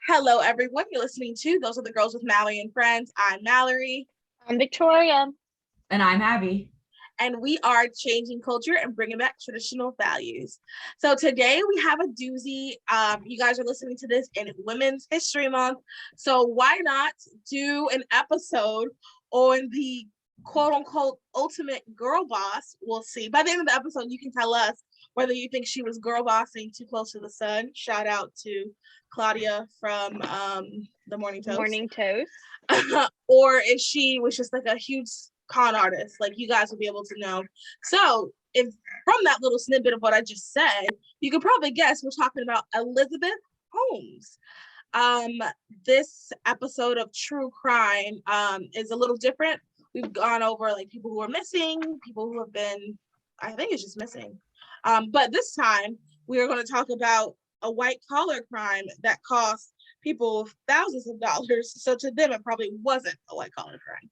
Hello, everyone. You're listening to Those Are the Girls with Mallory and Friends. I'm Mallory. I'm Victoria. And I'm Abby. And we are changing culture and bringing back traditional values. So today we have a doozy. You guys are listening to this in Women's History Month. So why not do an episode on the quote unquote ultimate girl boss? We'll see. By the end of the episode, you can tell us whether you think she was girl bossing too close to the sun. Shout out to Claudia from the Morning Toast. Morning Toast. Or if she was just like a huge con artist, like you guys will be able to know. So if from that little snippet of what I just said, you could probably guess we're talking about Elizabeth Holmes. This episode of True Crime is a little different. We've gone over like people who are missing, people who have been, I think it's just missing. But this time we are going to talk about a white collar crime that cost people thousands of dollars. So to them, it probably wasn't a white collar crime.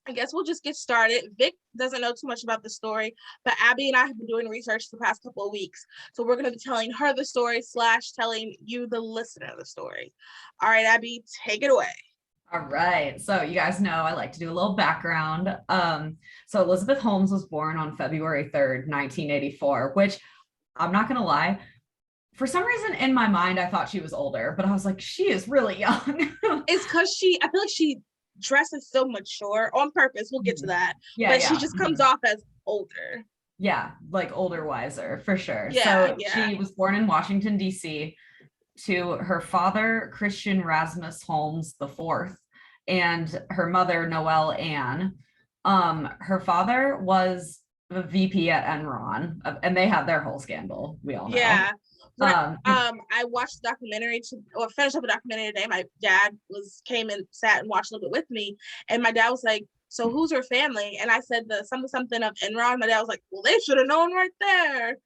I guess we'll just get started. Vic doesn't know too much about the story, but Abby and I have been doing research the past couple of weeks. So we're going to be telling her the story / telling you, the listener, the story. All right, Abby, take it away. All right. So you guys know I like to do a little background. So Elizabeth Holmes was born on February 3rd, 1984, which I'm not going to lie. For some reason in my mind, I thought she was older, but I was like, she is really young. It's because I feel like she dresses so mature on purpose. We'll get to that. Yeah, but she just comes off as older. Yeah, like older, wiser, for sure. Yeah, She was born in Washington, D.C. to her father, Christian Rasmus Holmes IV, and her mother, Noelle Ann. Her father was the VP at Enron, and they had their whole scandal. We all know. Yeah. I watched the documentary finished up a documentary today. My dad came and sat and watched a little bit with me, and my dad was like, "So who's her family?" And I said the something of Enron. My dad was like, "Well, they should have known right there."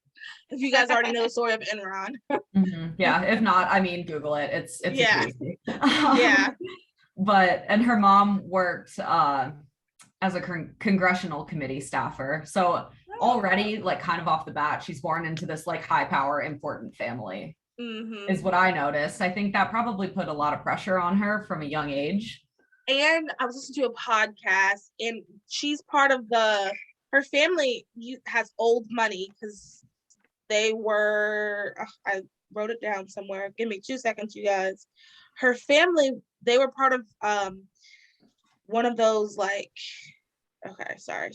If you guys already know the story of Enron. Mm-hmm. Yeah, if not, I mean, Google it. It's easy. Yeah. And her mom worked as a congressional committee staffer. So already, like, kind of off the bat, she's born into this like high power, important family, is what I noticed. I think that probably put a lot of pressure on her from a young age. And I was listening to a podcast, and she's part of her family has old money because they were, I wrote it down somewhere. Give me 2 seconds, you guys. Her family, they were part of one of those like, okay, sorry.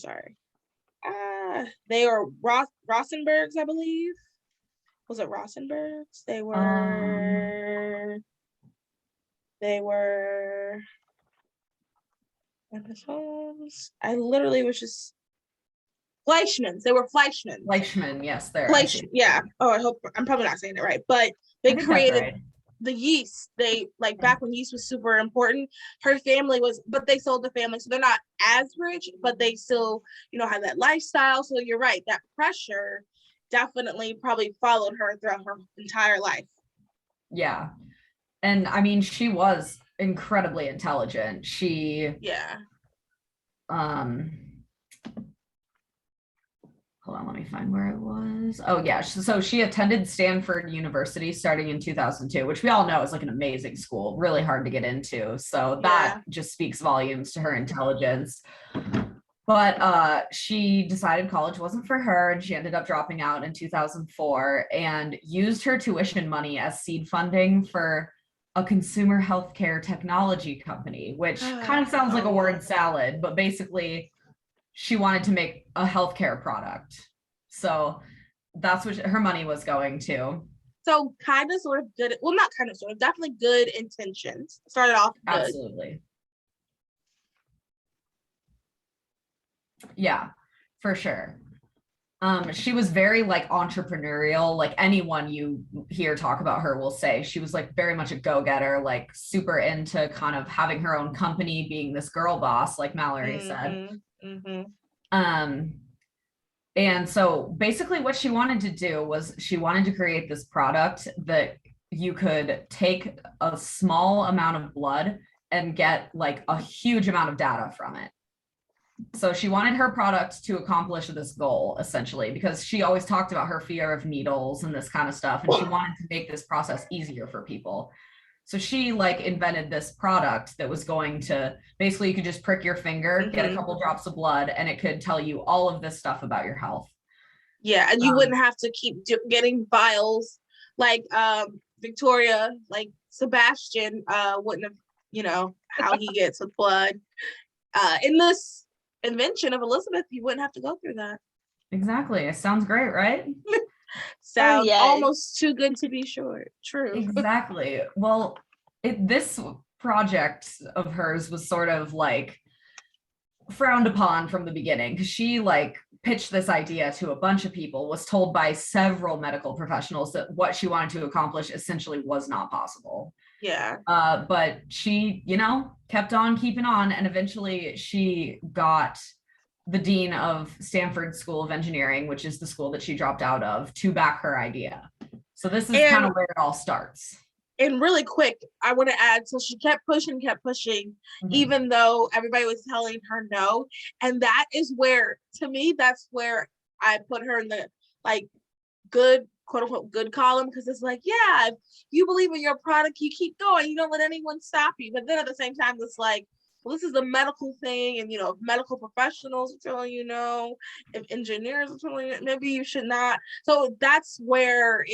They are Rosenbergs, I believe. Was it Rosenbergs? They were Holmes. I literally was just Fleischmans. They were Fleischmans. Fleischman, yes, there. Yeah. Oh, I hope I'm probably not saying it right, but they created the yeast. They like back when yeast was super important. Her family but they sold the family, so they're not as rich, but they still, have that lifestyle. So you're right, that pressure definitely probably followed her throughout her entire life. Yeah, and I mean, she was incredibly intelligent. Hold on, let me find where it was. Oh, yeah. So she attended Stanford University starting in 2002, which we all know is like an amazing school, really hard to get into. So that just speaks volumes to her intelligence. But she decided college wasn't for her, and she ended up dropping out in 2004 and used her tuition money as seed funding for a consumer healthcare technology company, which kind of sounds like a word salad, but basically she wanted to make a healthcare product. So that's what her money was going to. So kind of sort of good, well, not kind of sort of, definitely good intentions. Started off good. Absolutely. Yeah, for sure. She was very like entrepreneurial. Like anyone you hear talk about her will say she was like very much a go-getter, like super into kind of having her own company, being this girl boss, like Mallory said. And so basically what she wanted to do was she wanted to create this product that you could take a small amount of blood and get like a huge amount of data from it. So she wanted her product to accomplish this goal, essentially, because she always talked about her fear of needles and this kind of stuff. And she wanted to make this process easier for people. So she like invented this product that was going to basically, you could just prick your finger, get a couple drops of blood, and it could tell you all of this stuff about your health. Yeah, and you wouldn't have to keep getting vials like Victoria, like Sebastian wouldn't have, you know, how he gets with blood. In this invention of Elizabeth, you wouldn't have to go through that. Exactly. It sounds great, right? Sounds almost too good to be true. Exactly. Well, this project of hers was sort of like frowned upon from the beginning because she like pitched this idea to a bunch of people, was told by several medical professionals that what she wanted to accomplish essentially was not possible. Yeah. But she, you know, kept on keeping on, and eventually she got the dean of Stanford School of Engineering, which is the school that she dropped out of, to back her idea. So this is kind of where it all starts. And really quick, I want to add, so she kept pushing, even though everybody was telling her no. And that is where, to me, that's where I put her in the like good, quote unquote, good column, because it's like, yeah, if you believe in your product, you keep going, you don't let anyone stop you. But then at the same time, it's like, well, this is a medical thing, and you know, if medical professionals are telling you no, if engineers are telling you, maybe you should not. So that's where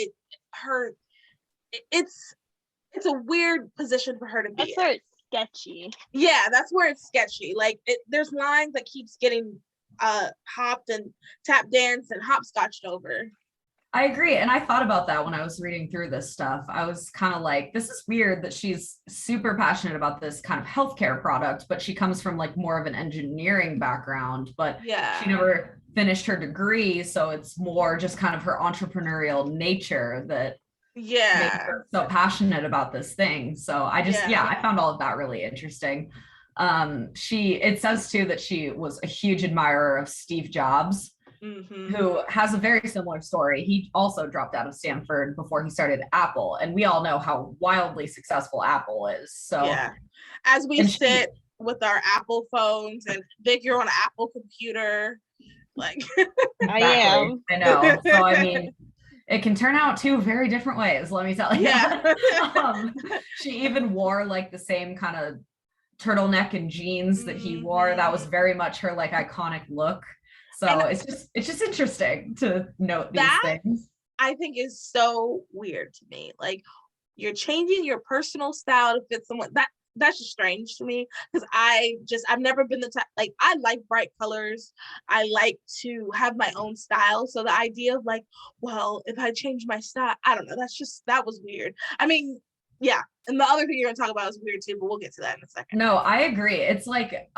it's a weird position for her to be. That's where it's sketchy. Yeah, that's where it's sketchy. Like there's lines that keeps getting hopped and tap danced and hopscotched over. I agree. And I thought about that when I was reading through this stuff. I was kind of like, this is weird that she's super passionate about this kind of healthcare product, but she comes from like more of an engineering background, but she never finished her degree. So it's more just kind of her entrepreneurial nature that makes her so passionate about this thing. So I just, I found all of that really interesting. It says too that she was a huge admirer of Steve Jobs, who has a very similar story. He also dropped out of Stanford before he started Apple, and we all know how wildly successful Apple is. So as we sit with our Apple phones, and Vic, you're on an Apple computer, like I am. I know. So I mean, it can turn out two very different ways, let me tell you. She even wore like the same kind of turtleneck and jeans that he wore. That was very much her like iconic look. So it's just interesting to note these things. I think is so weird to me. Like, you're changing your personal style to fit someone. That's just strange to me, because I've never been the type, like, I like bright colors. I like to have my own style. So the idea of like, well, if I change my style, I don't know. That was weird. I mean, yeah. And the other thing you're gonna talk about is weird too, but we'll get to that in a second. No, I agree. It's like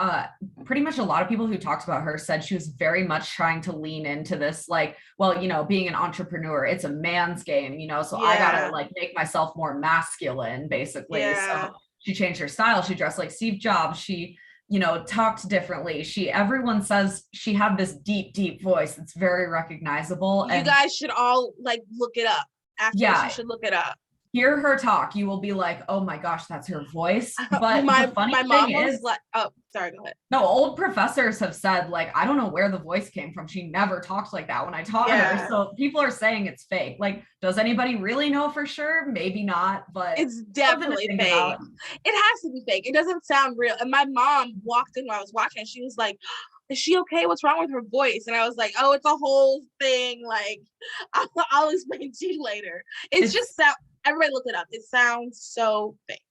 pretty much a lot of people who talked about her said she was very much trying to lean into this, like, well, you know, being an entrepreneur, it's a man's game, you know, so I gotta like make myself more masculine, basically. So she changed her style. She dressed like Steve Jobs. She, you know, talked differently. Everyone says she had this deep, deep voice. It's very recognizable. You guys should all like look it up. After this, you should look it up. Hear her talk, you will be like, oh my gosh, that's her voice. But my the mom was like, oh, sorry, go ahead. No, old professors have said, like, I don't know where the voice came from. She never talked like that when I taught her. So people are saying it's fake. Like, does anybody really know for sure? Maybe not, but it's definitely fake. It has to be fake. It doesn't sound real. And my mom walked in while I was watching, and she was like, is she okay? What's wrong with her voice? And I was like, oh, it's a whole thing. Like, I'll explain to you later. It's just everybody look it up. It sounds so fake.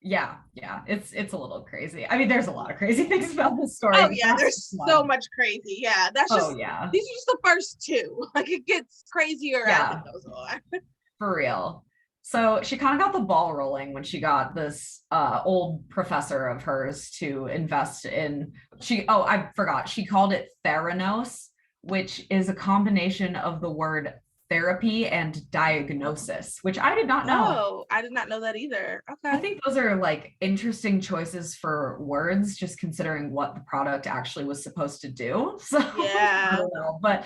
Yeah, it's a little crazy. I mean, there's a lot of crazy things about this story. Oh yeah, there's so much crazy. Yeah, that's just these are just the first two. Like, it gets crazier as it goes on. For real. So she kind of got the ball rolling when she got this old professor of hers to invest in. I forgot. She called it Theranos, which is a combination of the word therapy and diagnosis, which I did not know. Oh, I did not know that either. Okay. I think those are like interesting choices for words, just considering what the product actually was supposed to do. So I don't know, but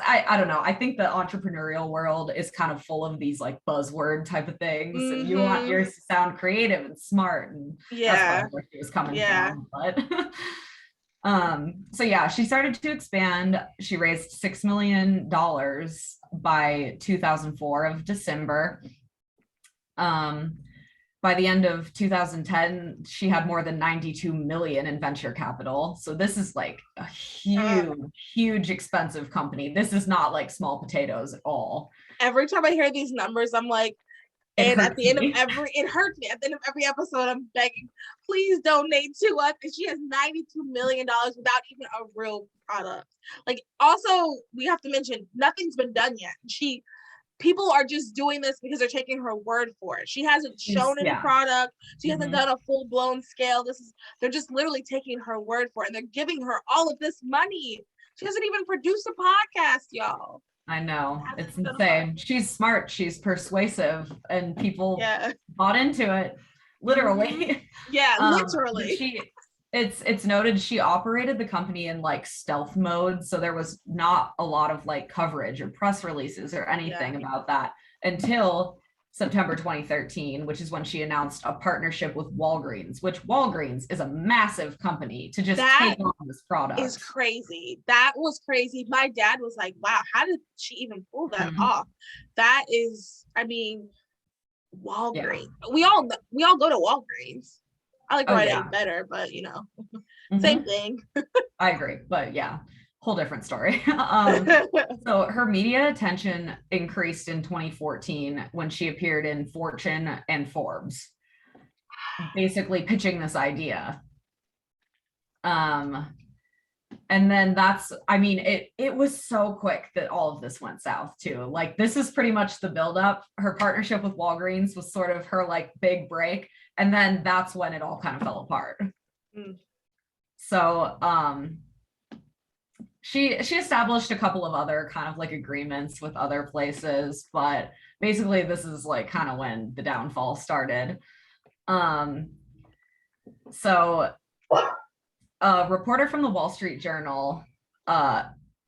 I don't know. I think the entrepreneurial world is kind of full of these like buzzword type of things. And you want yours to sound creative and smart, and that's where she was coming from. But So yeah, she started to expand. She raised $6 million by 2004 of December. By the end of 2010, she had more than 92 million in venture capital. So this is like a huge expensive company. This is not like small potatoes at all. Every time I hear these numbers, I'm like, and at the end of it hurts me. At the end of every episode, I'm begging, please donate to us. And she has $92 million without even a real product. Like, also, we have to mention, nothing's been done yet. People are just doing this because they're taking her word for it. She hasn't shown any product. She hasn't done a full-blown scale. They're just literally taking her word for it. And they're giving her all of this money. She hasn't even produced a podcast, y'all. I know, it's insane. She's smart, she's persuasive, and people bought into it, literally. Yeah, literally. It's noted she operated the company in like stealth mode, so there was not a lot of like coverage or press releases or anything about that until September 2013, which is when she announced a partnership with Walgreens, which Walgreens is a massive company to just take on this product. Is crazy. That was crazy. My dad was like, wow, how did she even pull that off? That is, I mean, Walgreens. We all go to Walgreens. I like Rite Aid better, but you know, same thing. I agree, but yeah, whole different story. So her media attention increased in 2014 when she appeared in Fortune and Forbes, basically pitching this idea. And then it was so quick that all of this went south too. Like, this is pretty much the buildup. Her partnership with Walgreens was sort of her like big break. And then that's when it all kind of fell apart. So she established a couple of other kind of like agreements with other places, but basically this is like kind of when the downfall started. So a reporter from the Wall Street Journal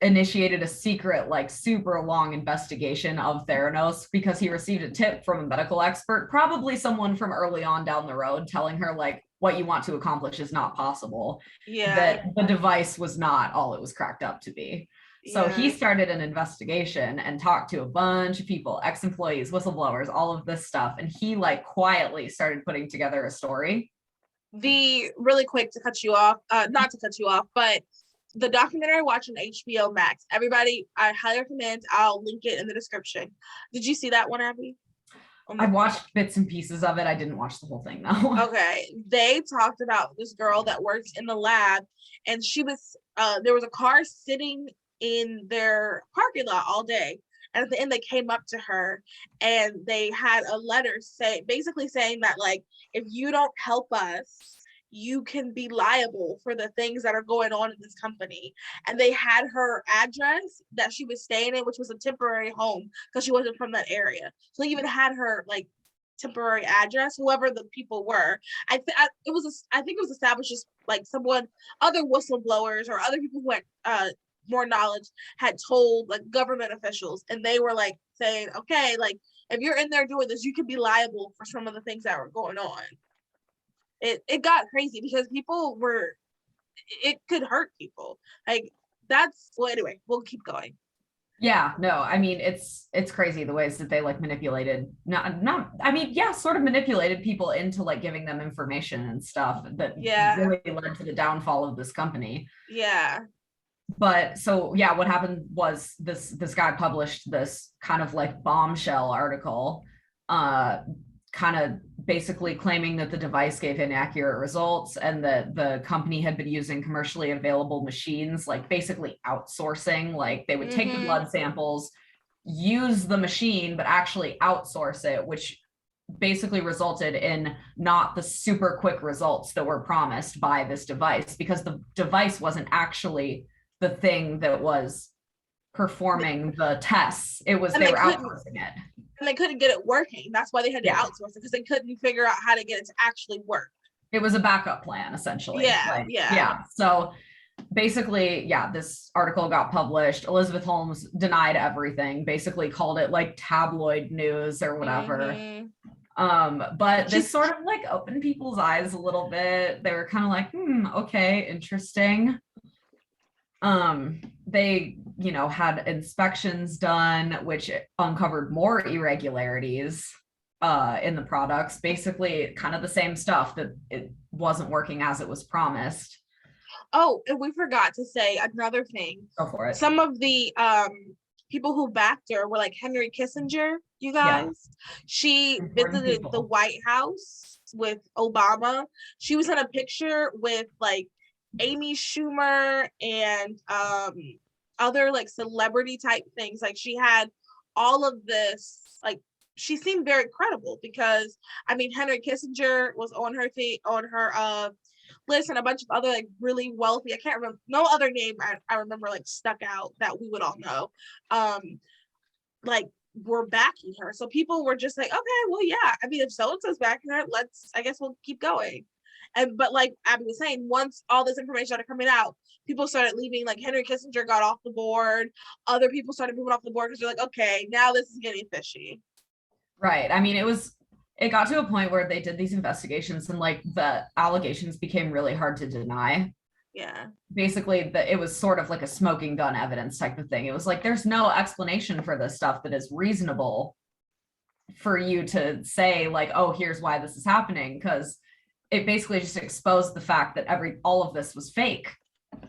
initiated a secret, like super long investigation of Theranos because he received a tip from a medical expert, probably someone from early on down the road, telling her like, what you want to accomplish is not possible. That the device was not all it was cracked up to be. So he started an investigation and talked to a bunch of people, ex-employees, whistleblowers, all of this stuff. And he like quietly started putting together a story. Really quick to cut you off, not to cut you off, but the documentary I watched on HBO Max, everybody, I highly recommend. I'll link it in the description. Did you see that one, Abby? I watched bits and pieces of it. I didn't watch the whole thing though. Okay. They talked about this girl that works in the lab, and she was, there was a car sitting in their parking lot all day. And at the end, they came up to her and they had a letter basically saying that, like, if you don't help us, you can be liable for the things that are going on in this company. And they had her address that she was staying in, which was a temporary home because she wasn't from that area. So they even had her like temporary address, whoever the people were. I think it was established as like other whistleblowers or other people who had more knowledge had told like government officials, and they were like saying, okay, like if you're in there doing this, you could be liable for some of the things that were going on. It got crazy because it could hurt people. Like anyway, we'll keep going. Yeah, no, I mean, it's crazy the ways that they like manipulated, sort of manipulated people into like giving them information and stuff that really led to the downfall of this company. Yeah. But so yeah, what happened was this guy published this kind of like bombshell article, kind of basically claiming that the device gave inaccurate results and that the company had been using commercially available machines, like basically outsourcing. Like they would take the blood samples, use the machine, but actually outsource it, which basically resulted in not the super quick results that were promised by this device, because the device wasn't actually the thing that was performing the tests. They were outsourcing it. And they couldn't get it working. That's why they had to outsource it, because they couldn't figure out how to get it to actually work. It was a backup plan, essentially. Yeah. So basically, this article got published. Elizabeth Holmes denied everything, basically called it like tabloid news or whatever. But this sort of like opened people's eyes a little bit. They were kind of like, okay, interesting. They, had inspections done, which uncovered more irregularities in the products, basically kind of the same stuff, that it wasn't working as it was promised. Oh, and we forgot to say another thing. Go for it. Some of the people who backed her were like Henry Kissinger, you guys. Yeah. She Important visited people. the White House with Obama. She was in a picture with like Amy Schumer and other like celebrity type things. Like she had all of this, like she seemed very credible because I mean Henry Kissinger was on her list, and a bunch of other like really wealthy, I can't remember, no other name I remember like stuck out that we would all know, like were backing her. So people were just like, okay, well, yeah, I mean, if so-and-so's backing her, I guess we'll keep going. But like Abby was saying, once all this information started coming out, people started leaving. Like Henry Kissinger got off the board. Other people started moving off the board because they're like, okay, now this is getting fishy. Right. I mean, it got to a point where they did these investigations and like the allegations became really hard to deny. Yeah. Basically, it was sort of like a smoking gun evidence type of thing. It was like, there's no explanation for this stuff that is reasonable for you to say like, oh, here's why this is happening, because it basically just exposed the fact that all of this was fake.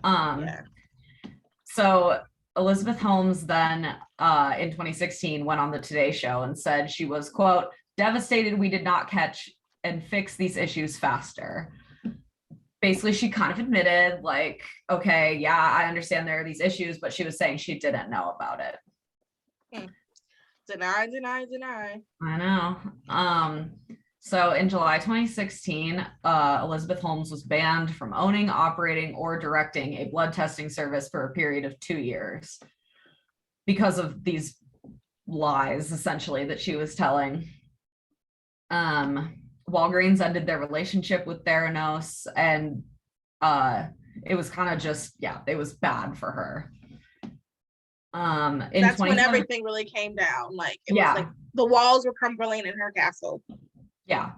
Yeah. So Elizabeth Holmes then in 2016 went on the Today Show and said she was, quote, devastated we did not catch and fix these issues faster. Basically, she kind of admitted like, okay, yeah, I understand there are these issues, but she was saying she didn't know about it. Deny. I know. So in July 2016, Elizabeth Holmes was banned from owning, operating, or directing a blood testing service for a period of 2 years because of these lies, essentially, that she was telling. Walgreens ended their relationship with Theranos, and it was kind of just, yeah, it was bad for her. That's when everything really came down. Like it yeah. was like the walls were crumbling in her castle. Yeah,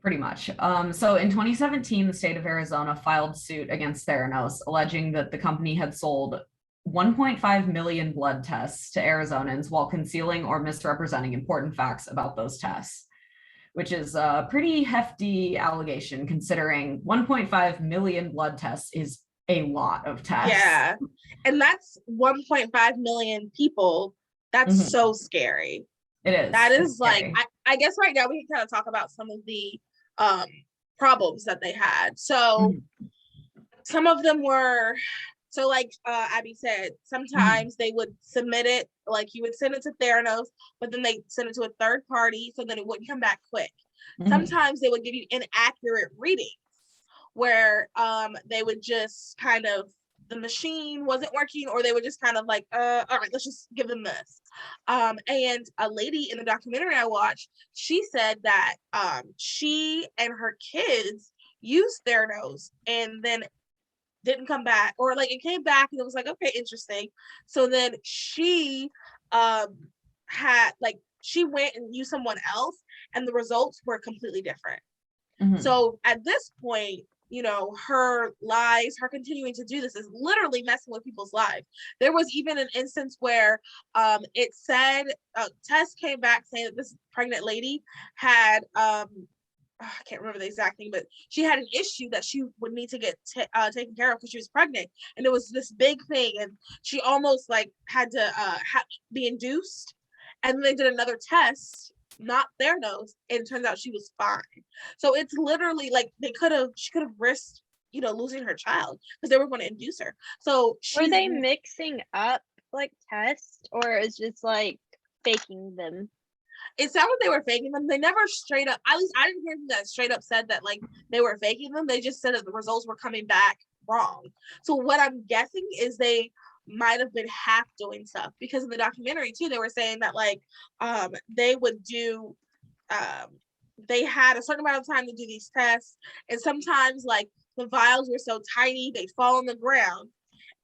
pretty much. So in 2017, the state of Arizona filed suit against Theranos, alleging that the company had sold 1.5 million blood tests to Arizonans while concealing or misrepresenting important facts about those tests, which is a pretty hefty allegation considering 1.5 million blood tests is a lot of tests. Yeah, and that's 1.5 million people. That's so scary. It is. That is like, I guess right now we can kind of talk about some of the problems that they had. So some of them were, so like Abby said, sometimes they would submit it, like you would send it to Theranos, but then they send it to a third party so that it wouldn't come back quick. Sometimes they would give you inaccurate readings where they would just kind of, the machine wasn't working, or they would just kind of like, all right, let's just give them this. And a lady in the documentary I watched, she said that she and her kids used Theranos and then didn't come back, or like it came back and it was like, okay, interesting. So then she had like, she went and used someone else and the results were completely different. So at this point, you know, her lies, her continuing to do this is literally messing with people's lives. There was even an instance where it said a test came back saying that this pregnant lady had I can't remember the exact thing, but she had an issue that she would need to get taken care of because she was pregnant, and it was this big thing, and she almost like had to be induced, and then they did another test, not Theranos, and it turns out she was fine. So it's literally like she could have risked, you know, losing her child because they were going to induce her. So were they mixing up like tests, or is just like faking them? It sounded like they were faking them. They never straight up, at least I didn't hear them that straight up said that like they were faking them. They just said that the results were coming back wrong. So what I'm guessing is they might have been half doing stuff, because in the documentary too, they were saying that like they would do they had a certain amount of time to do these tests, and sometimes like the vials were so tiny they'd fall on the ground,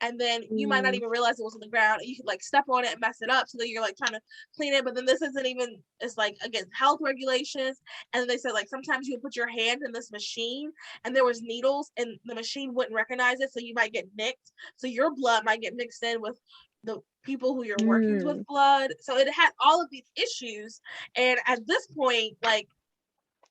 and then you might not even realize it was on the ground. You could like step on it and mess it up, so that you're like trying to clean it, but then this isn't even, it's like against health regulations. And then they said like sometimes you would put your hand in this machine and there was needles and the machine wouldn't recognize it, so you might get nicked, so your blood might get mixed in with the people who you're working with blood. So it had all of these issues, and at this point, like,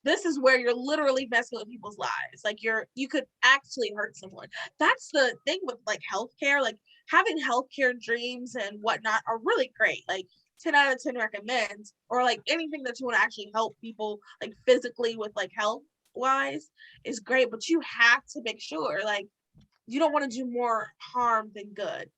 this is where you're literally messing with people's lives. Like you could actually hurt someone. That's the thing with like healthcare. Like having healthcare dreams and whatnot are really great. Like 10 out of 10 recommends, or like anything that you want to actually help people like physically with like health wise is great. But you have to make sure like you don't want to do more harm than good.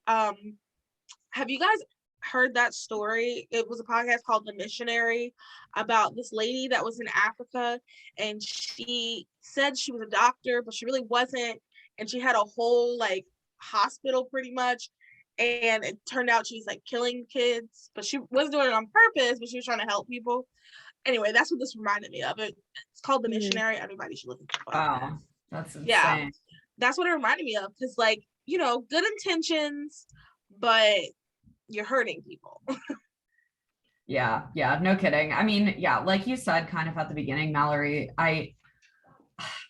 Have you guys heard that story? It was a podcast called The Missionary about this lady that was in Africa, and she said she was a doctor, but she really wasn't, and she had a whole like hospital pretty much, and it turned out she was like killing kids, but she wasn't doing it on purpose, but she was trying to help people. Anyway, that's what this reminded me of. It's called The Missionary. Everybody should listen to it. Wow, that's insane. Yeah, that's what it reminded me of, because like, you know, good intentions, but you're hurting people. Yeah, no kidding. I mean, yeah, like you said kind of at the beginning, Mallory, I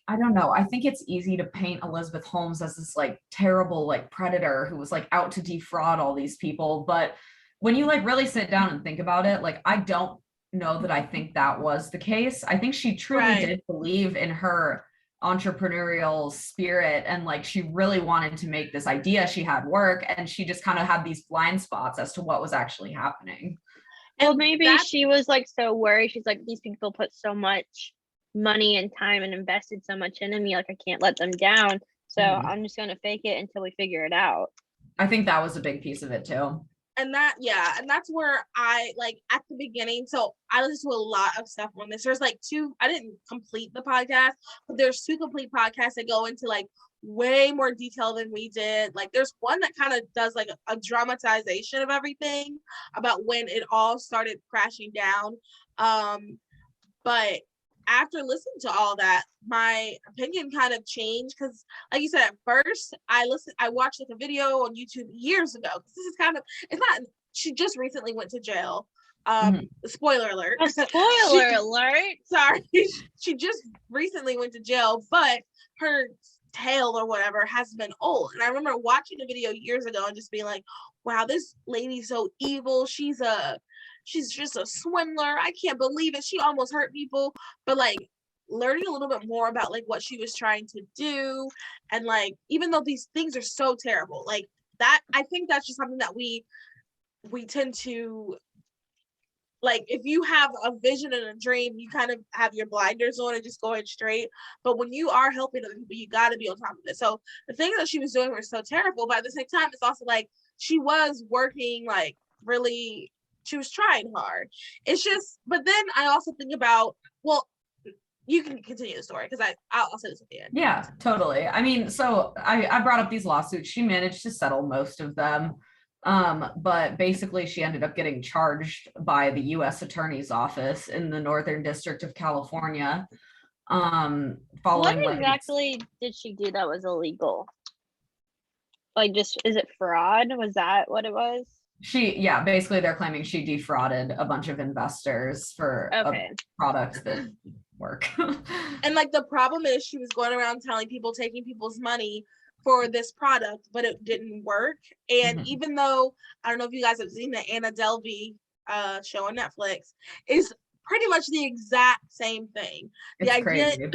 don't know. I think it's easy to paint Elizabeth Holmes as this like terrible like predator who was like out to defraud all these people, but when you like really sit down and think about it, like I don't know that I think that was the case. I think she truly did believe in her entrepreneurial spirit, and like she really wanted to make this idea she had work, and she just kind of had these blind spots as to what was actually happening. Well, maybe she was like so worried. She's like, these people put so much money and time and invested so much into me, like I can't let them down, so I'm just going to fake it until we figure it out. I think that was a big piece of it too. And that's where I like at the beginning. So I listen to a lot of stuff on this. There's like I didn't complete the podcast, but there's 2 complete podcasts that go into like way more detail than we did. Like there's one that kind of does like a dramatization of everything about when it all started crashing down. But after listening to all that, my opinion kind of changed, because like you said, at first I watched like a video on YouTube years ago. This is kind of, it's not, she just recently went to jail. Spoiler alert. Spoiler alert. Sorry. She just recently went to jail, but her tale or whatever has been old. And I remember watching the video years ago and just being like, wow, this lady's so evil. She's just a swindler. I can't believe it. She almost hurt people. But like learning a little bit more about like what she was trying to do, and like even though these things are so terrible, like that, I think that's just something that we tend to, like, if you have a vision and a dream, you kind of have your blinders on and just going straight. But when you are helping other people, you got to be on top of it. So the things that she was doing were so terrible, but at the same time, it's also like she was working like really, she was trying hard. It's just, but then I also think about, well, you can continue the story because I'll say this at the end. Yeah, totally. I mean, so I brought up these lawsuits. She managed to settle most of them. But basically she ended up getting charged by the U.S. Attorney's Office in the Northern District of California. Following what exactly did she do that was illegal? Like, just, is it fraud? Was that what it was? Basically they're claiming she defrauded a bunch of investors for a product that didn't work. And like the problem is she was going around telling people, taking people's money for this product, but it didn't work. And even though, I don't know if you guys have seen the Anna Delvey show on Netflix, is pretty much the exact same thing. It's the idea crazy.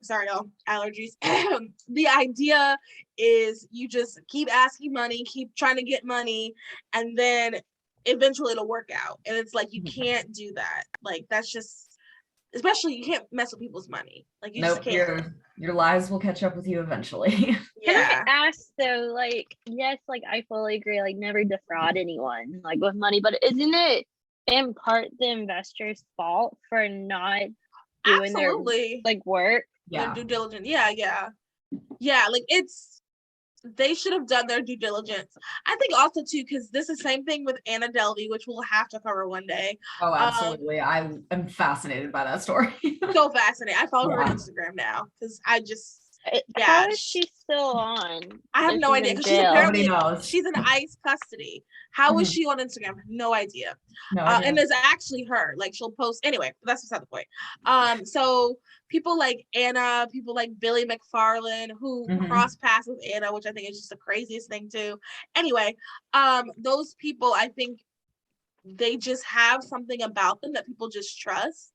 Sorry, y'all, allergies. The idea is you just keep asking money, keep trying to get money, and then eventually it'll work out. And it's like, you can't do that. Like, that's just, especially you can't mess with people's money. Like, you just can't. Your lies will catch up with you eventually. Yeah. Can I ask though, like, yes, like I fully agree, like never defraud anyone like with money, but isn't it in part the investor's fault for not doing their like work? Their due diligence. Yeah, like they should have done their due diligence. I think also too, because this is the same thing with Anna Delvey, which we'll have to cover one day. Oh, absolutely. I am fascinated by that story. So fascinating. I follow her on Instagram now because How Yeah, is she still on? I have if no she's idea in because she's jail? Nobody apparently knows. she's in ICE custody. How is Mhm. she on Instagram? No idea. No idea. And it's actually her. Like she'll post anyway. But that's beside the point. So people like Anna, people like Billy McFarland, who cross paths with Anna, which I think is just the craziest thing too. Anyway, those people, I think they just have something about them that people just trust.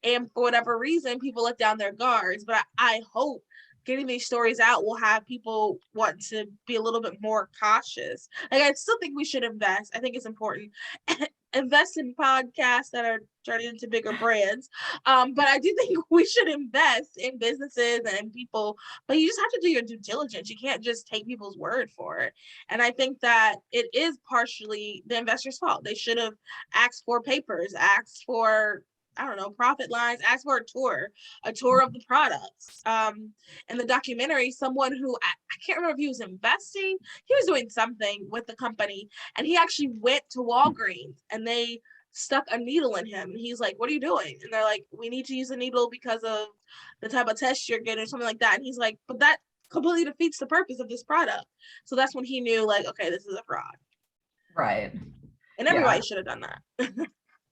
And for whatever reason, people let down their guards. But I hope getting these stories out will have people want to be a little bit more cautious. Like, I still think we should invest. I think it's important. Invest in podcasts that are turning into bigger brands. But I do think we should invest in businesses and in people. But you just have to do your due diligence. You can't just take people's word for it. And I think that it is partially the investor's fault. They should have asked for papers, asked for, I don't know, profit lines, ask for a tour of the products. In the documentary, someone who I can't remember if he was investing, he was doing something with the company, and he actually went to Walgreens and they stuck a needle in him. And he's like, "What are you doing?" And they're like, "We need to use a needle because of the type of test you're getting," or something like that. And he's like, "But that completely defeats the purpose of this product." So that's when he knew, like, okay, this is a fraud. Right. And everybody should have done that.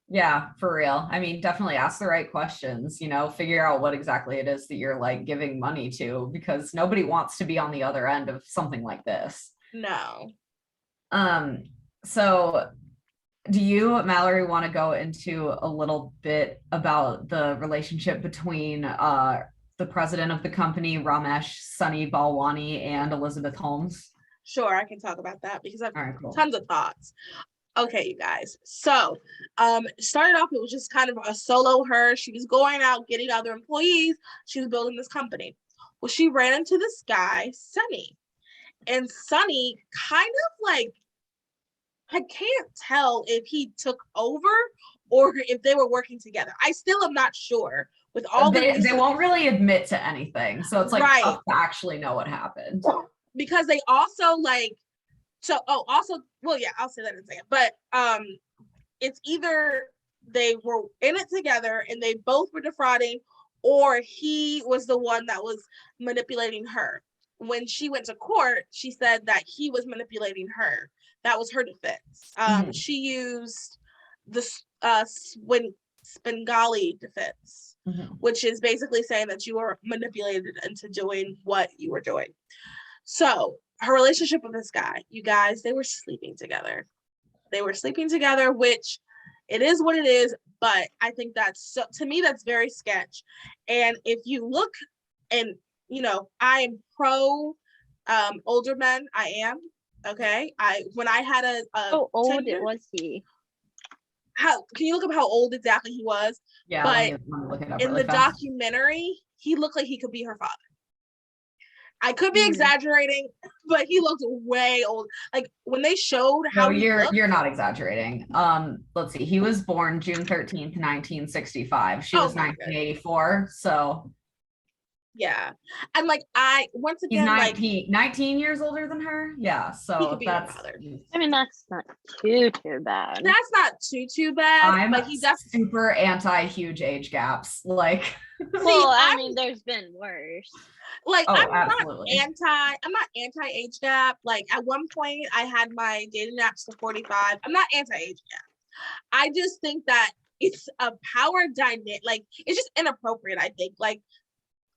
Yeah, for real. I mean, definitely ask the right questions, figure out what exactly it is that you're like giving money to, because nobody wants to be on the other end of something like this. No. So do you, Mallory, want to go into a little bit about the relationship between the president of the company, Ramesh Sunny Balwani, and Elizabeth Holmes? Sure, I can talk about that because I have All right, cool. tons of thoughts. Okay, you guys. So, started off, it was just kind of a solo her. She was going out, getting other employees. She was building this company. Well, she ran into this guy, Sunny. And Sunny kind of like, I can't tell if he took over or if they were working together. I still am not sure with all they won't really admit to anything. So it's like tough to actually know what happened. Because they also like, well, yeah, I'll say that in a second. But it's either they were in it together and they both were defrauding, or he was the one that was manipulating her. When she went to court, she said that he was manipulating her. That was her defense. She used the Spengali defense, which is basically saying that you were manipulated into doing what you were doing. So her relationship with this guy, you guys, they were sleeping together. Which it is what it is, but I think to me, that's very sketch. And if you look, and I am pro older men. I am. Okay. When I had how old was he? Can you look up how old exactly he was? Yeah, but let me look it up in really the fast. documentary, he looked like he could be her father. I could be exaggerating, but he looked way old. Like when they showed how you're not exaggerating. Let's see. He was born June 13th, 1965. She was 1984. So yeah. And like once again, he's 19 years older than her. Yeah. So that's, I mean, that's not too bad. That's not too bad. I'm but he definitely super anti huge age gaps. Like, well, I mean, there's been worse. Like, I'm absolutely. not anti age gap. Like at one point I had my dating apps to 45. I'm not anti age gap. I just think that it's a power dynamic. Like it's just inappropriate, I think. Like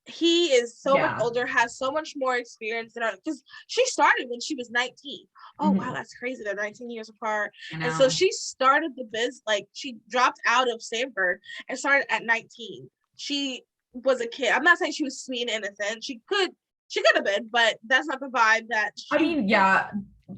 he is so much older, has so much more experience than her, because she started when she was 19. Oh wow, that's crazy. They're 19 years apart. And so she started the biz, like she dropped out of Stanford and started at 19. She was a kid. I'm not saying she was sweet and innocent. She could have been, but that's not the vibe that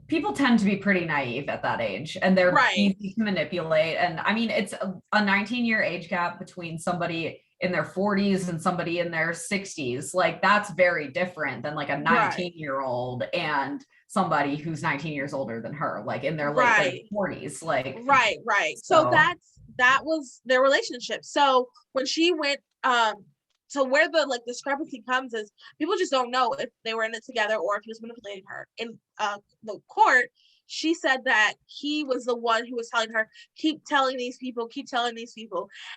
people tend to be pretty naive at that age, and they're easy to manipulate. And I mean, it's a 19-year age gap between somebody in their 40s and somebody in their 60s. Like that's very different than like a 19-year-old and somebody who's 19 years older than her, like in their late 40s. Like so that was their relationship. So when she went so where the like discrepancy comes is people just don't know if they were in it together or if he was manipulating her. In the court, she said that he was the one who was telling her, keep telling these people.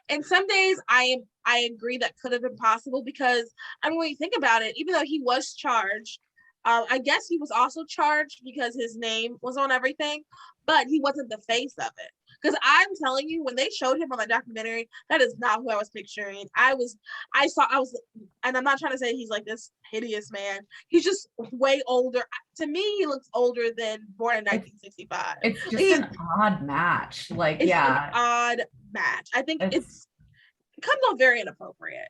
And some days I agree that could have been possible, because I mean, when you think about it, even though he was charged, I guess he was also charged because his name was on everything, but he wasn't the face of it. Because I'm telling you, when they showed him on the documentary, that is not who I was picturing. I was, and I'm not trying to say he's like this hideous man. He's just way older. To me, he looks older than born in 1965. It's just an odd match. Like, it's yeah. an odd match. I think it comes off very inappropriate.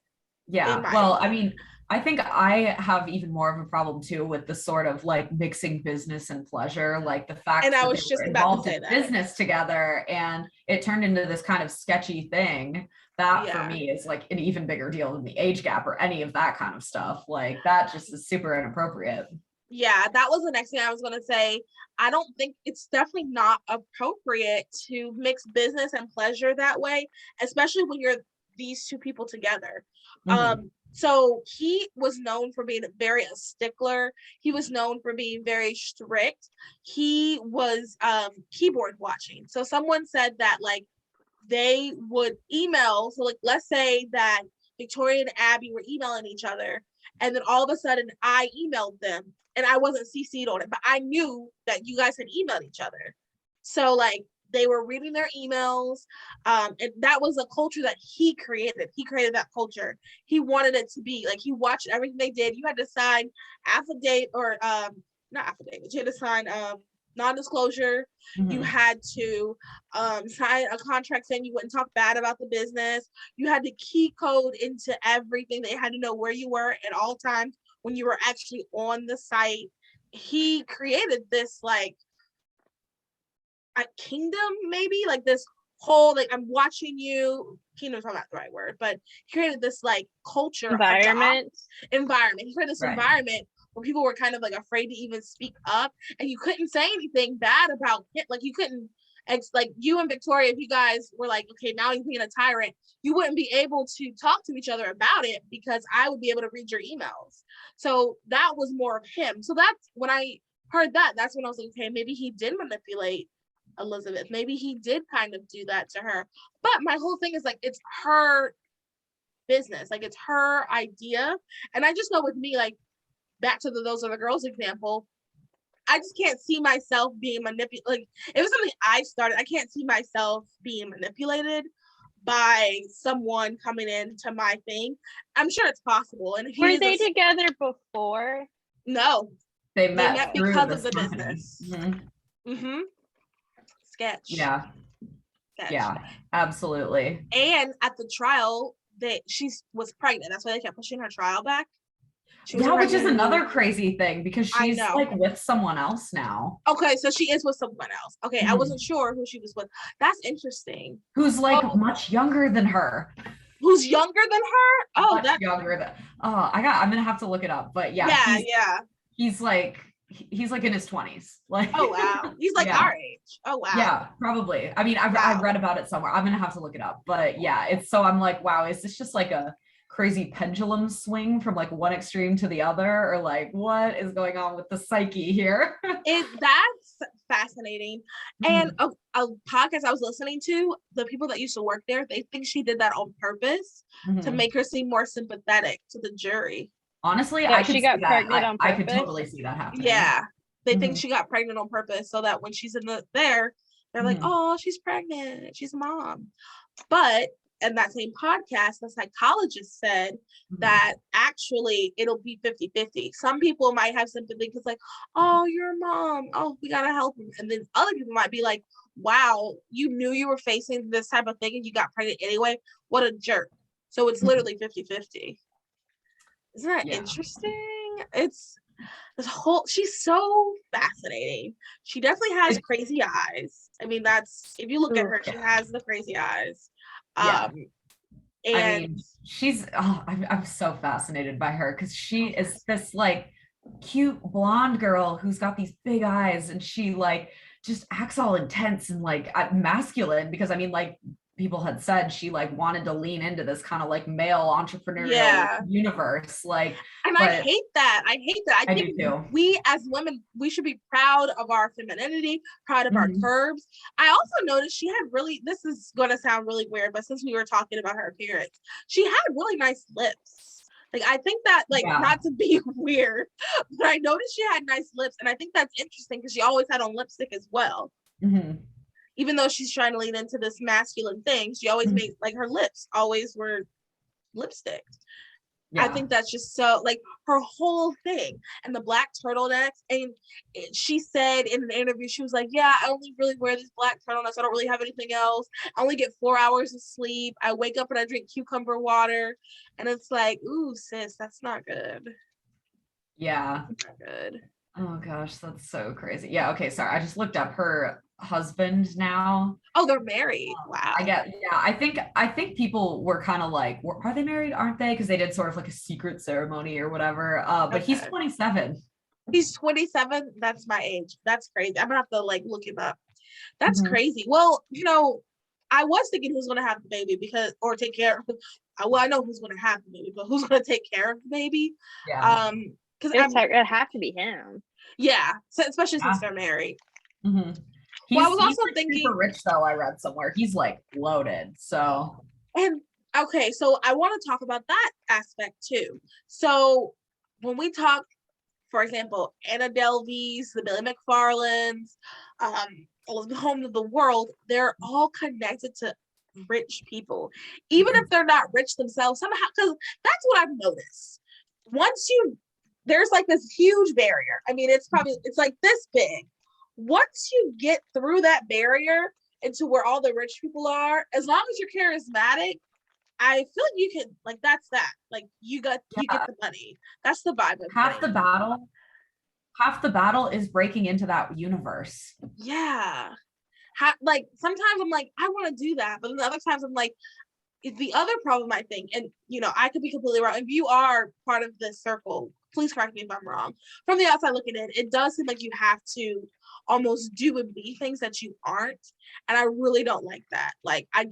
Yeah. Well, I mean, I think I have even more of a problem too with the sort of like mixing business and pleasure, like the fact and that I was they just were about involved to say in that. business together and it turned into this kind of sketchy thing. That for me is like an even bigger deal than the age gap or any of that kind of stuff. Like that just is super inappropriate. Yeah, that was the next thing I was going to say. I don't think it's definitely not appropriate to mix business and pleasure that way, especially when you're these two people together. Mm-hmm. So he was known for being very a stickler. He was known for being very strict. He was keyboard watching. So someone said that like they would email. So like, let's say that Victoria and Abby were emailing each other, and then all of a sudden I emailed them and I wasn't CC'd on it, but I knew that you guys had emailed each other. So like they were reading their emails, and that was a culture that he created. He created that culture. He wanted it to be like, he watched everything they did. You had to sign affidavit or not affidavit. You had to sign non-disclosure. Mm-hmm. You had to sign a contract saying you wouldn't talk bad about the business. You had to key code into everything. They had to know where you were at all times when you were actually on the site. He created this like a kingdom, maybe like this whole like I'm watching you. Kingdom's not the right word, but he created this like culture environment. He created this environment where people were kind of like afraid to even speak up, and you couldn't say anything bad about it. Like you couldn't, like you and Victoria, if you guys were like, okay, now you're being a tyrant, you wouldn't be able to talk to each other about it because I would be able to read your emails. So that was more of him. So that's when I heard that, that's when I was like, okay, maybe he did manipulate Elizabeth. Maybe he did kind of do that to her. But my whole thing is like, it's her business. Like it's her idea. And I just know with me, like back to the Those Are the Girls example, I just can't see myself being manipulated. Like it was something I started. I can't see myself being manipulated by someone coming into my thing. I'm sure it's possible. And if were they together before? No, they met because of the company. business. Mm-hmm. Sketch. Yeah. Sketch. Yeah, absolutely. And at the trial, she was pregnant. That's why they kept pushing her trial back. Yeah, which is another crazy thing because she's like with someone else now. Okay, so she is with someone else. Okay, I wasn't sure who she was with. That's interesting. Who's like much younger than her. Who's younger than her? Oh, that's younger than. Oh, I'm gonna have to look it up. But yeah, he's like in his 20s. Like, oh wow, he's like our age. Oh wow. Yeah, probably. I mean, I've read about it somewhere. I'm gonna have to look it up. But yeah, it's so I'm like, wow, is this just like a crazy pendulum swing from like one extreme to the other, or like what is going on with the psyche here? That's fascinating. And a podcast I was listening to, the people that used to work there, they think she did that on purpose to make her seem more sympathetic to the jury. Honestly, she got pregnant on purpose. I could totally see that happening. Yeah, they think she got pregnant on purpose so that when she's there, they're like, oh, she's pregnant, she's a mom. But in that same podcast, the psychologist said that actually it'll be 50-50. Some people might have sympathy because like, oh, you're a mom. Oh, we got to help him. And then other people might be like, wow, you knew you were facing this type of thing and you got pregnant anyway. What a jerk. So it's literally 50-50. Isn't that interesting? It's this whole, she's so fascinating. She definitely has crazy eyes. I mean, that's, if you look at her, she has the crazy eyes. And I mean, she's I'm so fascinated by her because she is this like cute blonde girl who's got these big eyes, and she like just acts all intense and like masculine, because I mean, like people had said she like wanted to lean into this kind of like male entrepreneurial universe. Like, and I hate that. I think we as women, we should be proud of our femininity, proud of our curves. I also noticed she had this is going to sound really weird, but since we were talking about her appearance, she had really nice lips. Like, I think that, like, not to be weird, but I noticed she had nice lips, and I think that's interesting because she always had on lipstick as well. Even though she's trying to lean into this masculine thing, she always made, like, her lips always were lipstick. I think that's just so, like, her whole thing, and the black turtlenecks. And she said in an interview, she was like, yeah, I only really wear these black turtlenecks. I don't really have anything else. I only get 4 hours of sleep. I wake up and I drink cucumber water. And it's like, ooh, sis, that's not good. Yeah. That's not good. Oh gosh, that's so crazy. Yeah, okay, sorry. I just looked up her husband now. Oh, they're married. Wow. I think people were kind of like, are they married? Aren't they? Because they did sort of like a secret ceremony or whatever. But he's 27. He's 27. That's my age. That's crazy. I'm gonna have to like look him up. That's crazy. Well, you know, I was thinking who's gonna have the baby or take care of. Well, I know who's gonna have the baby, but who's gonna take care of the baby? Yeah. Because it'd have to be him. Yeah, so, especially since they're married. Well, I was also thinking super rich though. I read somewhere he's like loaded. So okay, so I want to talk about that aspect too. So when we talk, for example, Anna Delvey's, the Billy McFarlands, Elizabeth Holmes of the world, they're all connected to rich people, even if they're not rich themselves somehow. Because that's what I've noticed. There's like this huge barrier. I mean, it's like this big. Once you get through that barrier into where all the rich people are, as long as you're charismatic, I feel like you can, like, that's that. Like, you get the money. That's the vibe. Half the battle is breaking into that universe. Yeah. Like, sometimes I'm like, I want to do that. But then the other times I'm like, the other problem, I think, and, you know, I could be completely wrong. If you are part of this circle, please correct me if I'm wrong. From the outside looking in, it does seem like you have to almost do and be things that you aren't. And I really don't like that. Like, I'm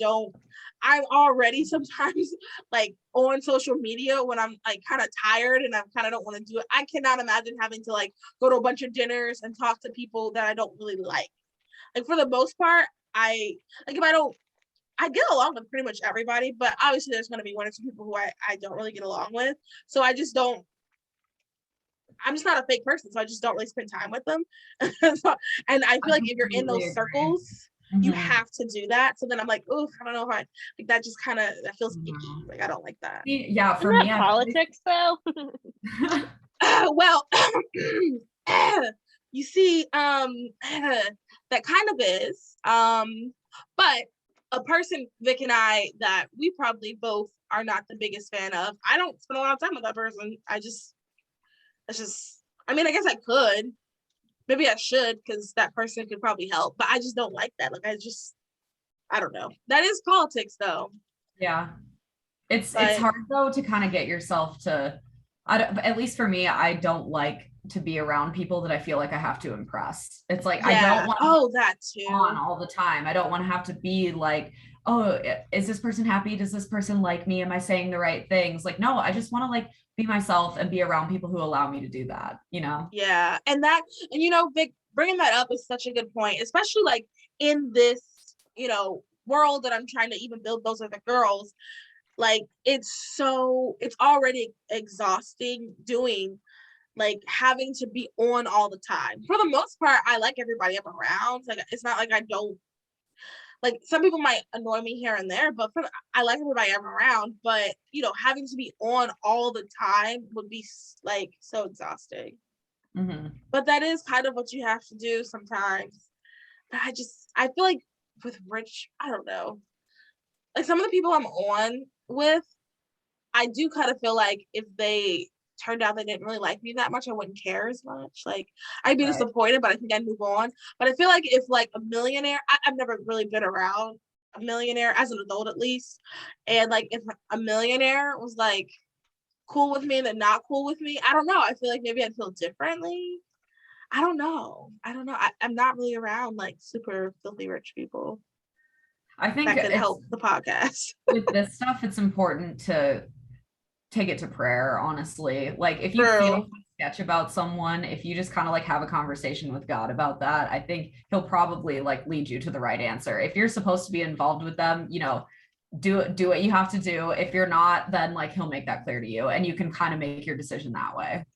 already sometimes like on social media when I'm like kind of tired and I kind of don't want to do it. I cannot imagine having to like go to a bunch of dinners and talk to people that I don't really like. Like, for the most part, I get along with pretty much everybody, but obviously there's going to be one or two people who I don't really get along with. So I'm just not a fake person. So I just don't really spend time with them. And I feel like if you're in those circles, you have to do that. So then I'm like, oof, I don't know if I like that. Just kind of, that feels icky. Like, I don't like that. Yeah. For me, politics though. Well, you see, that kind of is, but a person, Vic and I, that we probably both are not the biggest fan of. I don't spend a lot of time with that person. I mean, I guess I could. Maybe I should, because that person could probably help, but I just don't like that. Like, I don't know. That is politics, though. Yeah. It's hard, though, to kind of get yourself to, at least for me, I don't like to be around people that I feel like I have to impress. It's like, I don't want that too on all the time. I don't want to have to be like, oh, is this person happy? Does this person like me? Am I saying the right things? Like, no, I just want to like be myself and be around people who allow me to do that, you know? Yeah. And you know, Vic, bringing that up is such a good point, especially like in this, you know, world that I'm trying to even build those other girls. Like, it's already exhausting doing, like, having to be on all the time. For the most part, I like everybody I'm around. Like, it's not like I don't, like, some people might annoy me here and there, but I like everybody I'm around. But, you know, having to be on all the time would be like so exhausting. But that is kind of what you have to do sometimes. But I feel like with rich, I don't know, like, some of the people I'm on with, I do kind of feel like if they turned out they didn't really like me that much, I wouldn't care as much. Like, I'd be disappointed, but I think I'd move on. But I feel like if like a millionaire, I've never really been around a millionaire as an adult, at least. And like, if a millionaire was like cool with me and then not cool with me, I don't know. I feel like maybe I'd feel differently. I don't know. I'm not really around like super filthy rich people. I think that could help the podcast. With this stuff, it's important to take it to prayer, honestly. Like if you feel sketch about someone, if you just kind of like have a conversation with God about that, I think he'll probably like lead you to the right answer. If you're supposed to be involved with them, you know, do what you have to do. If you're not, then like he'll make that clear to you and you can kind of make your decision that way.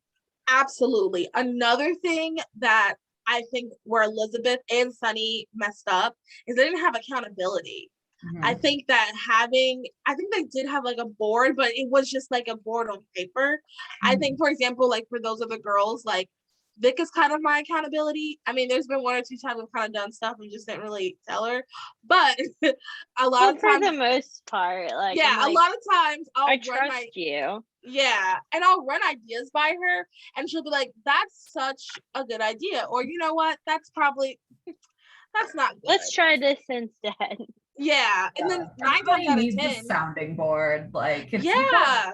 Absolutely. Another thing that I think where Elizabeth and Sunny messed up is they didn't have accountability. I think that I think they did have like a board, but it was just like a board on paper. I think, for example, like for those other girls, like Vic is kind of my accountability. I mean, there's been one or two times I've kind of done stuff and just didn't really tell her, but a lot of times, for the most part, like, yeah, like, a lot of times I trust you. Yeah, and I'll run ideas by her, and she'll be like, "That's such a good idea," or you know what, that's not good. Let's try this instead. Yeah, and then 9 times out of 10, sounding board, like yeah,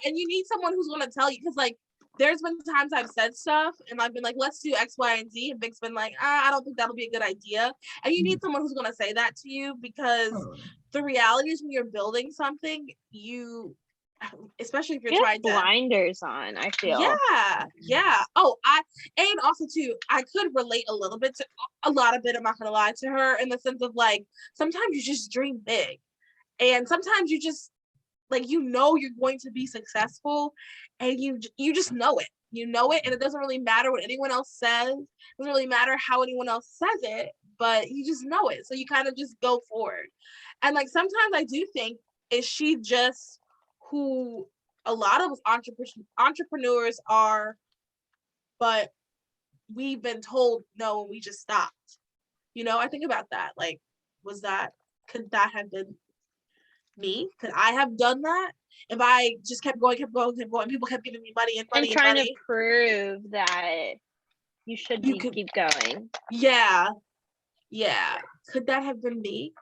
and you need someone who's going to tell you, because like there's been times I've said stuff and I've been like, let's do X, Y, and Z, and Vic's been like, I don't think that'll be a good idea, and you need someone who's going to say that to you, because the reality is when you're building something, especially if you're trying to blinders on, I feel. Yeah. And also too, I could relate a little bit to I'm not gonna lie to her, in the sense of like, sometimes you just dream big, and sometimes you just like, you know, you're going to be successful, and you just know it, and it doesn't really matter what anyone else says, it doesn't really matter how anyone else says it, but you just know it, so you kind of just go forward. And like sometimes I do think, is she just who a lot of entrepreneurs are, but we've been told no and we just stopped. You know, I think about that. Like, could that have been me? Could I have done that if I just kept going, people kept giving me money and trying to prove that you should keep going? Yeah. Could that have been me?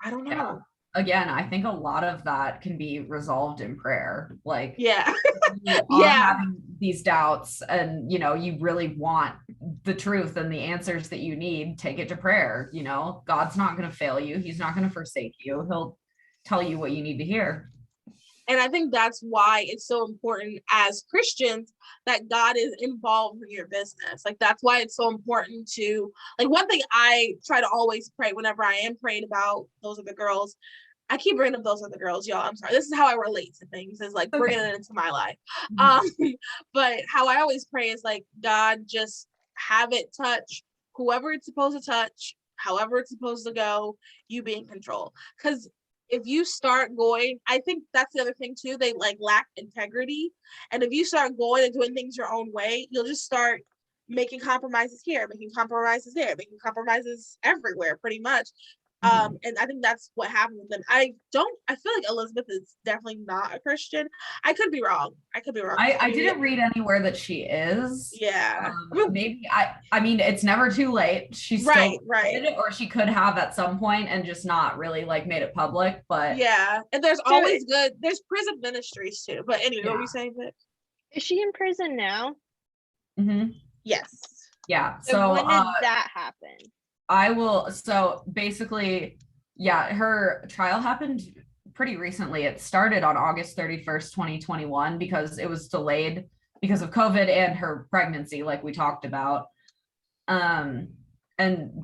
I don't know. Yeah. Again, I think a lot of that can be resolved in prayer. Like, having these doubts, and you know, you really want the truth and the answers that you need, take it to prayer. You know, God's not going to fail you. He's not going to forsake you. He'll tell you what you need to hear. And I think that's why it's so important as Christians that God is involved in your business. Like, that's why it's so important to, like, one thing I try to always pray whenever I am praying about those other girls. I keep bringing up those other girls, y'all. I'm sorry. This is how I relate to things, is like bringing it into my life. But how I always pray is like, God, just have it touch whoever it's supposed to touch, however it's supposed to go, you be in control. Because if you start going, I think that's the other thing too, they like lack integrity. And if you start going and doing things your own way, you'll just start making compromises here, making compromises there, making compromises everywhere, pretty much. And I think that's what happened with them. I feel like Elizabeth is definitely not a Christian. I could be wrong. I didn't read anywhere that she is. Yeah. Maybe I mean, it's never too late. She's right. Or she could have at some point and just not really like made it public. But yeah, and there's always there's prison ministries too. But anyway, what were you saying, Vic? Is she in prison now? Yes. Yeah. So when did that happen? So basically, her trial happened pretty recently. It started on August 31st, 2021, because it was delayed because of COVID and her pregnancy, like we talked about. And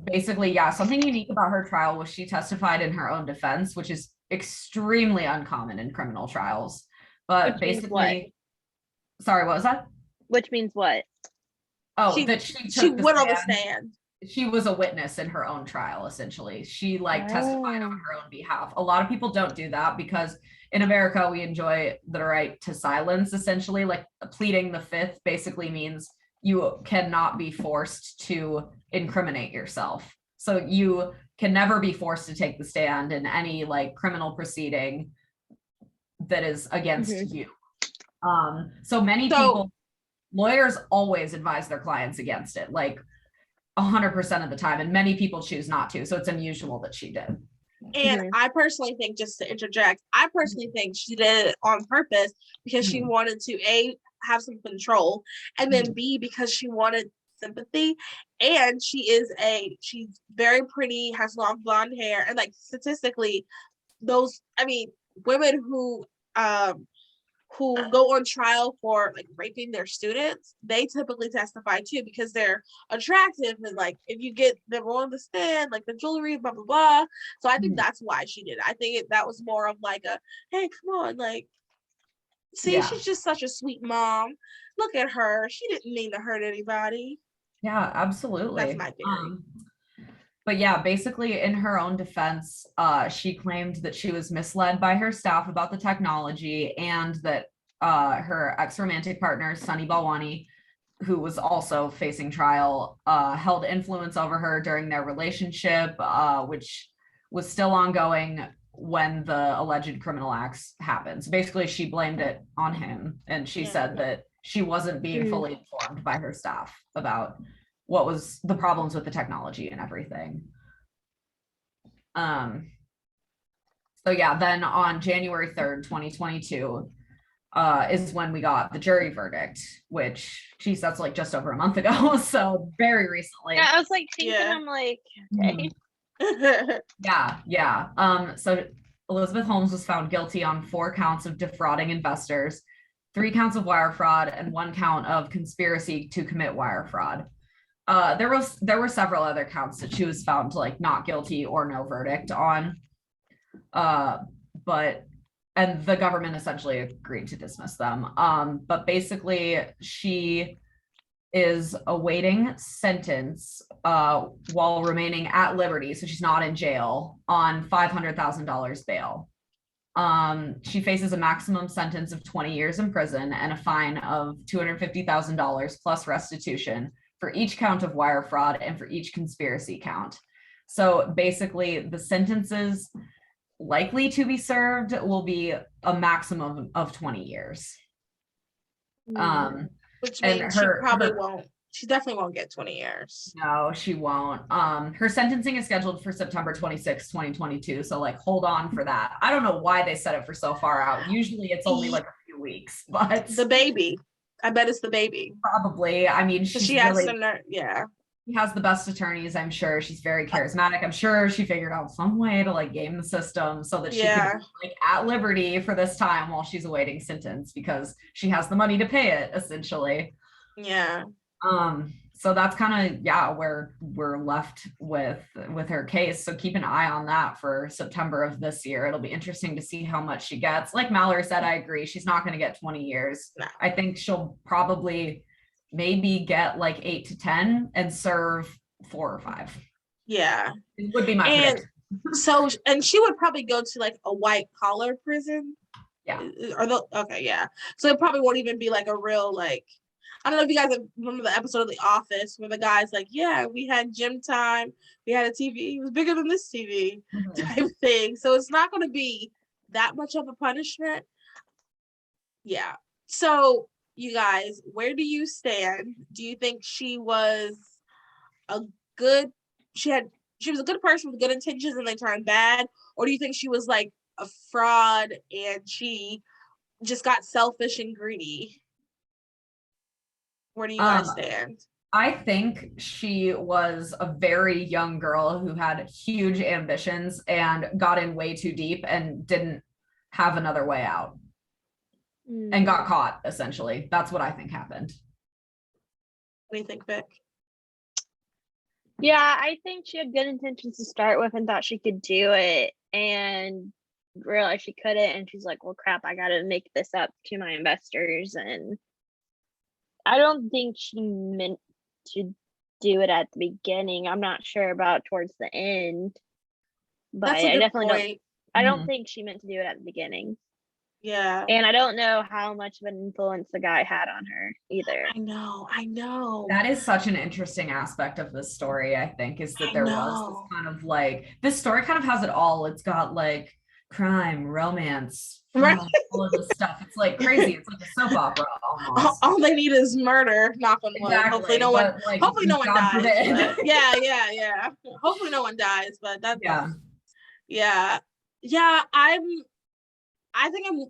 basically, something unique about her trial was she testified in her own defense, which is extremely uncommon in criminal trials. But basically, sorry, what was that? Which means what? Oh, that she went on the stand. She was a witness in her own trial, essentially. She testified on her own behalf. A lot of people don't do that because in America, we enjoy the right to silence, essentially. Like, pleading the fifth basically means you cannot be forced to incriminate yourself. So you can never be forced to take the stand in any like criminal proceeding that is against you. So many people, lawyers always advise their clients against it. Like, 100% of the time, and many people choose not to, so it's unusual that she did. And I personally think, just to interject, she did it on purpose because she wanted to A, have some control, and then B, because she wanted sympathy. And she's very pretty, has long blonde hair, and like statistically, women who go on trial for like raping their students, they typically testify too because they're attractive, and like if you get them on the stand, like the jewelry, blah blah blah. So I think that's why she did it. I think that was more of like a, hey, come on, like, see, she's just such a sweet mom. Look at her. She didn't mean to hurt anybody. Yeah, absolutely. That's my theory. But yeah, basically in her own defense, she claimed that she was misled by her staff about the technology, and that her ex-romantic partner, Sunny Balwani, who was also facing trial, held influence over her during their relationship, which was still ongoing when the alleged criminal acts happened. So basically she blamed it on him, and she said that she wasn't being fully informed by her staff about what was the problems with the technology and everything. So yeah, then on January 3rd, 2022, is when we got the jury verdict, which, geez, that's like just over a month ago. So very recently. Yeah, I was like thinking, I'm like, okay. Yeah. So Elizabeth Holmes was found guilty on 4 counts of defrauding investors, 3 counts of wire fraud, and 1 count of conspiracy to commit wire fraud. There were several other counts that she was found like not guilty or no verdict on, and the government essentially agreed to dismiss them. But basically she is awaiting sentence while remaining at liberty, so she's not in jail, on $500,000 bail. She faces a maximum sentence of 20 years in prison and a fine of $250,000 plus restitution for each count of wire fraud and for each conspiracy count. So basically the sentences likely to be served will be a maximum of 20 years. Which means she probably won't. She definitely won't get 20 years. No, she won't. Her sentencing is scheduled for September 26, 2022. So like, hold on for that. I don't know why they set it for so far out. Usually it's only like a few weeks, but the baby. I bet it's the baby. Probably. I mean, she has really, some she has the best attorneys, I'm sure. She's very charismatic. I'm sure she figured out some way to like game the system so that she can be like at liberty for this time while she's awaiting sentence, because she has the money to pay it, essentially. Yeah. So that's kind of where we're left with her case. So keep an eye on that for September of this year. It'll be interesting to see how much she gets. Like Mallory said, I agree. She's not going to get 20 years. No. I think she'll probably maybe get like 8 to 10 and serve 4 or 5. Yeah. It would be my prediction. So, and she would probably go to like a white collar prison. Yeah. So it probably won't even be like a real, like, I don't know if you guys remember the episode of The Office where the guy's like, yeah, we had gym time, we had a TV, it was bigger than this TV type thing. So it's not going to be that much of a punishment. Yeah. So you guys, where do you stand? Do you think she was a good person with good intentions and they turned bad? Or do you think she was like a fraud and she just got selfish and greedy? Where do you guys stand? I think she was a very young girl who had huge ambitions and got in way too deep and didn't have another way out and got caught, essentially. That's what I think happened. What do you think, Vic? Yeah, I think she had good intentions to start with and thought she could do it and realized she couldn't. And she's like, well, crap, I got to make this up to my investors. And I don't think she meant to do it at the beginning. I'm not sure about towards the end, but I definitely don't think she meant to do it at the beginning. Yeah. And I don't know how much of an influence the guy had on her either. I know. That is such an interesting aspect of this story, I think, is that there was this kind of like, this story kind of has it all. It's got like crime, romance, right, all of this stuff. It's like crazy. It's like a soap opera almost. All they need is murder. Knock on wood. Exactly. Hopefully no one dies. But, yeah. Hopefully no one dies. But that's yeah. I think I'm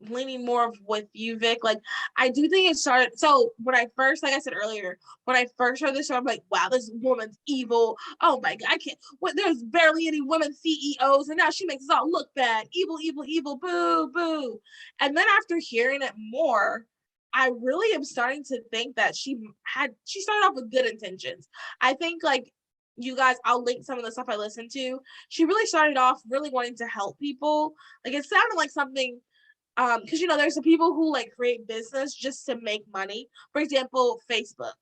leaning more with you, Vic. Like, I do think it started. So when I first, like I said earlier, when I first heard this show, I'm like, wow, this woman's evil. Oh my God, I can't. What? There's barely any women CEOs, and now she makes us all look bad. Evil, evil, evil. Boo, boo. And then after hearing it more, I really am starting to think that she started off with good intentions. I think, like, you guys, I'll link some of the stuff I listened to. She really started off really wanting to help people. Like, it sounded like something, because there's the people who like create business just to make money. For example, Facebook.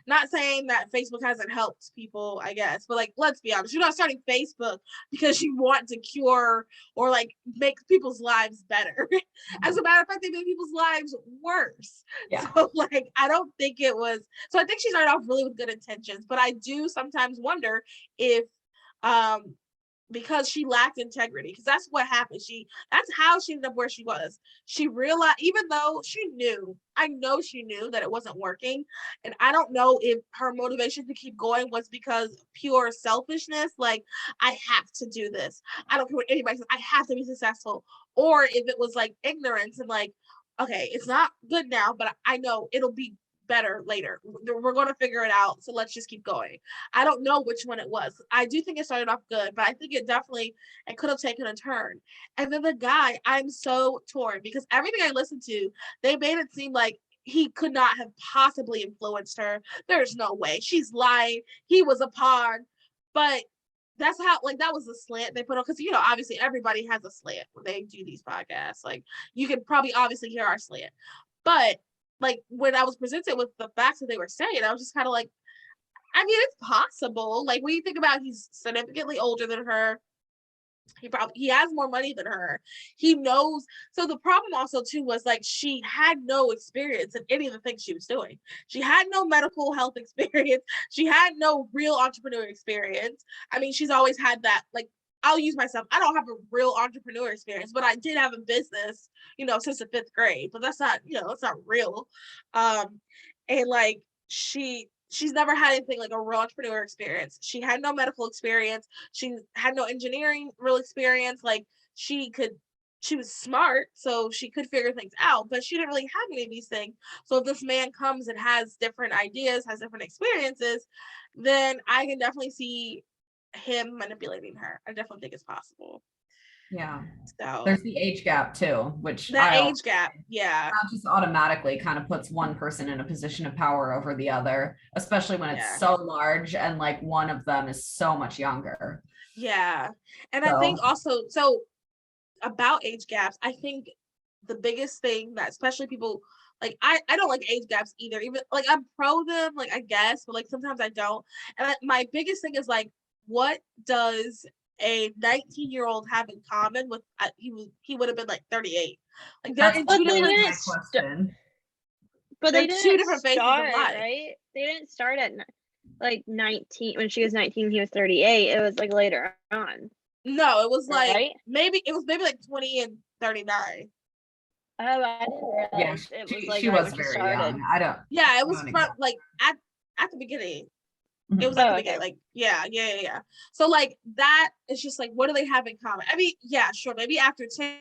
Not saying that Facebook hasn't helped people, I guess, but like, let's be honest, you're not starting Facebook because you want to cure or like make people's lives better. As a matter of fact, they make people's lives worse. Yeah. So like, I don't think it was. So I think she started off really with good intentions, but I do sometimes wonder if because she lacked integrity, because that's what happened. That's how she ended up where she was. She realized, even though I know she knew that it wasn't working. And I don't know if her motivation to keep going was because pure selfishness, like, I have to do this. I don't care what anybody says, I have to be successful. Or if it was like ignorance and like, okay, it's not good now, but I know it'll be better later. We're going to figure it out. So let's just keep going. I don't know which one it was. I do think it started off good, but I think it could have taken a turn. And then the guy, I'm so torn because everything I listened to, they made it seem like he could not have possibly influenced her. There's no way. She's lying. He was a pawn. But that's how, like, that was the slant they put on, because obviously everybody has a slant when they do these podcasts. Like, you could probably obviously hear our slant. But like, when I was presented with the facts that they were saying, I was just kind of like, I mean, it's possible. Like, when you think about, he's significantly older than her. He has more money than her. He knows. So the problem also too was like, she had no experience in any of the things she was doing. She had no medical health experience. She had no real entrepreneur experience. I mean, she's always had that, like, I'll use myself. I don't have a real entrepreneur experience, but I did have a business, since the 5th grade, but that's not, it's not real. And like, she's never had anything like a real entrepreneur experience. She had no medical experience. She had no engineering real experience. Like, she was smart, so she could figure things out, but she didn't really have any of these things. So if this man comes and has different ideas, has different experiences, then I can definitely see him manipulating her. I definitely think it's possible. Yeah. So there's the age gap too, which that age gap, yeah, that just automatically kind of puts one person in a position of power over the other, especially when it's so large and like one of them is so much younger. Yeah. And I think also, so about age gaps, I think the biggest thing that especially people like, I don't like age gaps either. Even like, I'm pro them, like, I guess, but like sometimes I don't. And my biggest thing is like, what does a 19-year-old have in common with he would have been like 38? Like, they're in two different question. But they didn't two different phases of life, right? They didn't start at like 19. When she was 19, he was 38. It was like later on. No, it was like, right? maybe like 20 and 39. Oh, I didn't realize it was like she right was when very started. young. I don't. Yeah, it was from like at the beginning. It was at the beginning, like, yeah. So like, that is just like, what do they have in common? I mean, yeah, sure, maybe after 10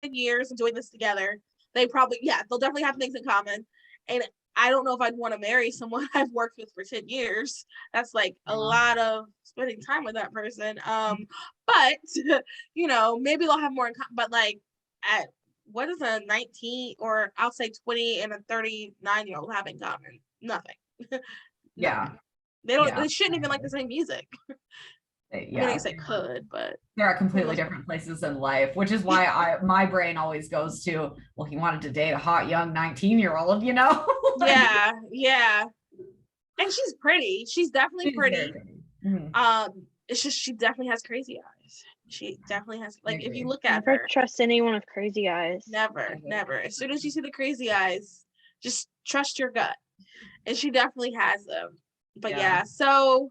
years of doing this together, they'll definitely have things in common. And I don't know if I'd want to marry someone I've worked with for 10 years. That's like a lot of spending time with that person. But maybe they'll have more in common. But like, at what does a 19, or I'll say 20 and a 39-year-old have in common? Nothing. Yeah. They don't. They shouldn't even like the same music. Yeah, I mean, I guess they could, but they're at completely different places in life, which is why my brain always goes to, well, he wanted to date a hot young 19-year-old, Yeah. And she's pretty. She's definitely pretty. Mm-hmm. It's just, she definitely has crazy eyes. She definitely has, like, if you look at never her, trust anyone with crazy eyes. Never. As soon as you see the crazy eyes, just trust your gut. And she definitely has them. But yeah, so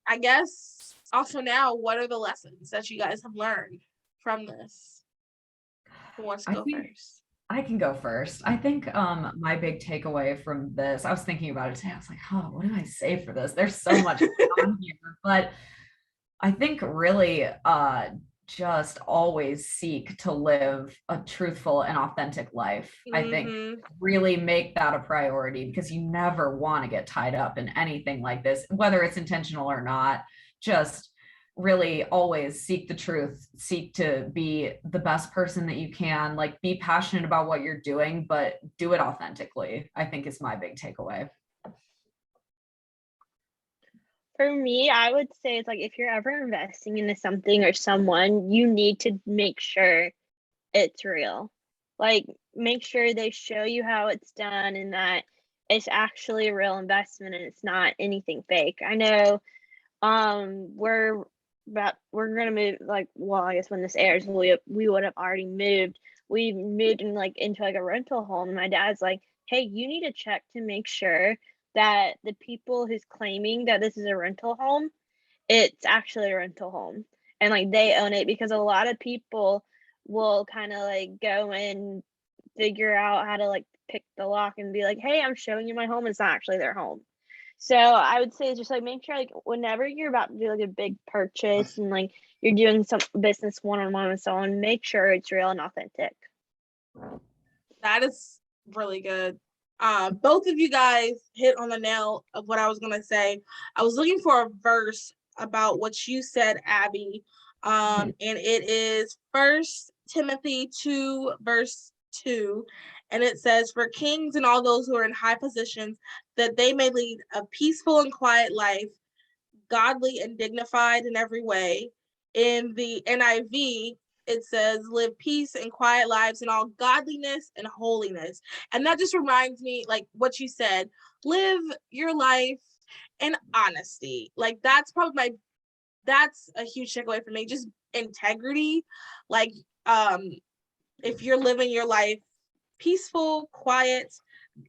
I guess also now, what are the lessons that you guys have learned from this? Who wants to go first? I can go first. I think my big takeaway from this, I was thinking about it today. I was like, oh, what do I say for this? There's so much going on here. But I think really just always seek to live a truthful and authentic life. I think really make that a priority, because you never want to get tied up in anything like this, whether it's intentional or not. Just really always seek the truth, seek to be the best person that you can, like be passionate about what you're doing, but do it authentically, I think is my big takeaway. For me, I would say it's like if you're ever investing into something or someone, you need to make sure it's real. Like, make sure they show you how it's done and that it's actually a real investment and it's not anything fake. I know we're gonna move, like, well, I guess when this airs, we would have already moved. We moved in like into like a rental home, and my dad's like, hey, you need to check to make sure that the people who's claiming that this is a rental home, it's actually a rental home and like they own it, because a lot of people will kind of like go and figure out how to like pick the lock and be like, hey, I'm showing you my home, it's not actually their home. So I would say just like make sure like whenever you're about to do like a big purchase and like you're doing some business one-on-one with someone, make sure it's real and authentic. That is really good. Both of you guys hit on the nail of what I was going to say. I was looking for a verse about what you said, Abby. And it is 1 Timothy 2, verse 2. And it says, for kings and all those who are in high positions, that they may lead a peaceful and quiet life, godly and dignified in every way. In the NIV, it says, live peace and quiet lives in all godliness and holiness. And that just reminds me, like what you said, live your life in honesty. Like that's a huge takeaway for me. Just integrity. Like, if you're living your life peaceful, quiet,